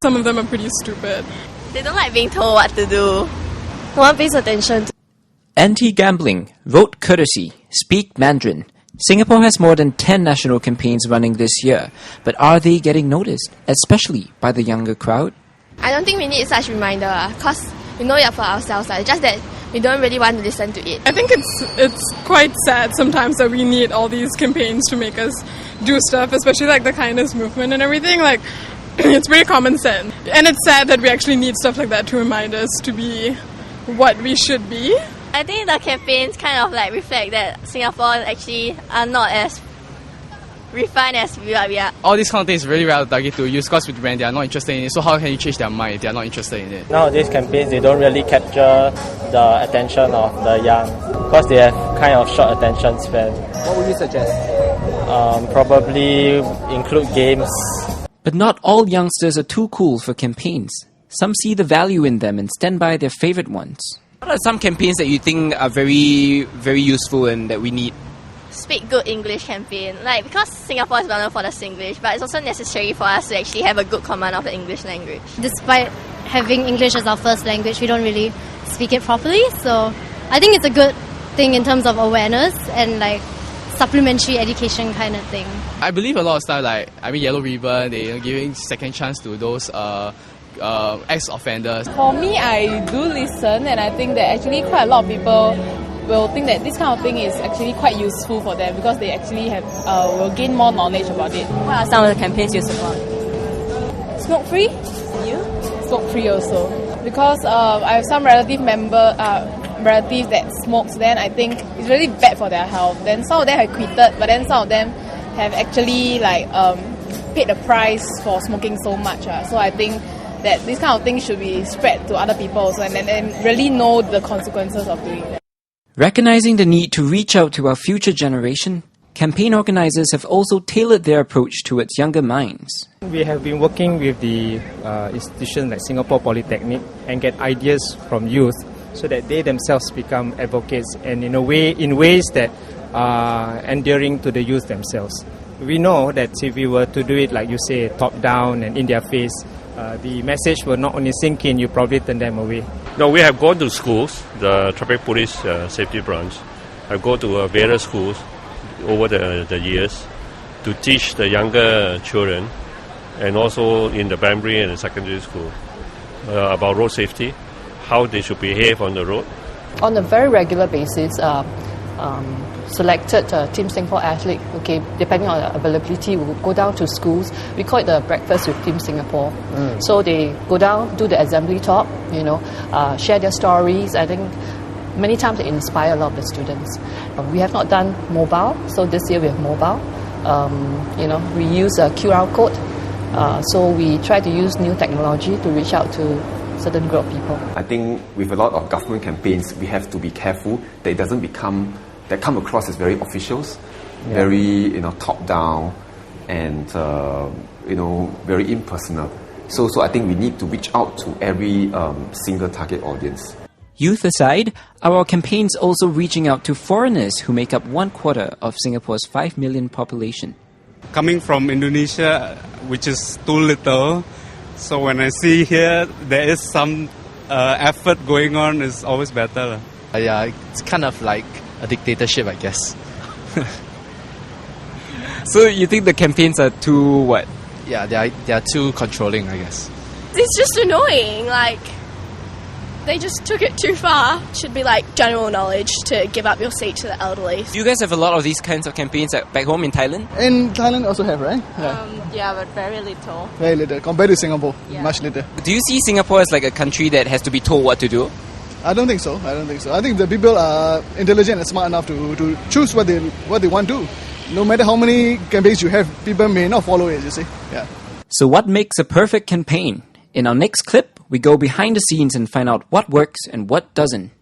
Some of them are pretty stupid. They don't like being told what to do. No one pays attention. Anti-gambling, vote courtesy, speak Mandarin. Singapore has more than 10 national campaigns running this year, but are they getting noticed, especially by the younger crowd? I don't think we need such reminder, because we know it for ourselves. Just that we don't really want to listen to it. I think it's quite sad sometimes that we need all these campaigns to make us do stuff, especially like the kindness movement and everything. Like, it's pretty common sense. And it's sad that we actually need stuff like that to remind us to be what we should be. I think the campaigns kind of like reflect that Singapore actually are not as refined as we are. All these kind of things really well target to use because when they are not interested in it. So how can you change their mind if they are not interested in it? Nowadays campaigns, they don't really capture the attention of the young because they have kind of short attention span. What would you suggest? Probably include games. But not all youngsters are too cool for campaigns. Some see the value in them and stand by their favorite ones. What are some campaigns that you think are very, very useful and that we need? Speak good English campaign. Like, because Singapore is well known for the Singlish, but it's also necessary for us to actually have a good command of the English language. Despite having English as our first language, we don't really speak it properly. So I think it's a good thing in terms of awareness and like supplementary education kind of thing. I believe a lot of stuff like, Yellow Ribbon, they are giving second chance to those ex-offenders. For me, I do listen, and I think that actually quite a lot of people will think that this kind of thing is actually quite useful for them because they actually have will gain more knowledge about it. What are some of the campaigns you support? Smoke free? You? Smoke free also. Because I have some relatives that smokes, then I think it's really bad for their health. Then some of them have quitted, but then some of them have actually paid the price for smoking so much. So I think that this kind of thing should be spread to other people also and really know the consequences of doing that. Recognizing the need to reach out to our future generation, campaign organizers have also tailored their approach towards younger minds. We have been working with the institutions like Singapore Polytechnic and get ideas from youth so that they themselves become advocates and in ways that are endearing to the youth themselves. We know that if we were to do it like you say, top down and in their face, the message will not only sink in, you probably turn them away. No, we have gone to schools, the Traffic Police Safety Branch. I've gone to various schools over the years to teach the younger children and also in the primary and secondary school about road safety, how they should behave on the road. On a very regular basis, selected Team Singapore athlete, depending on the availability, will go down to schools. We call it the breakfast with Team Singapore. So they go down, do the assembly talk, share their stories. I think many times they inspire a lot of the students. We have not done mobile, so this year we have mobile. We use a QR code. So we try to use new technology to reach out to certain group of people. I think with a lot of government campaigns, we have to be careful that it doesn't come across as very officials, very top down, and very impersonal. So I think we need to reach out to every single target audience. Youth aside, are our campaigns also reaching out to foreigners who make up 1/4 of Singapore's 5 million population? Coming from Indonesia, which is too little, so when I see here there is some effort going on, it's always better. It's kind of like a dictatorship, I guess. So you think the campaigns are too what? Yeah, they are too controlling, I guess. It's just annoying, they just took it too far. It should be general knowledge to give up your seat to the elderly. Do you guys have a lot of these kinds of campaigns back home in Thailand? In Thailand also have, right? Yeah, but very little. Very little, compared to Singapore, much little. Do you see Singapore as a country that has to be told what to do? I don't think so. I think the people are intelligent and smart enough to choose what they want to do. No matter how many campaigns you have, people may not follow it, you see. Yeah. So what makes a perfect campaign? In our next clip, we go behind the scenes and find out what works and what doesn't.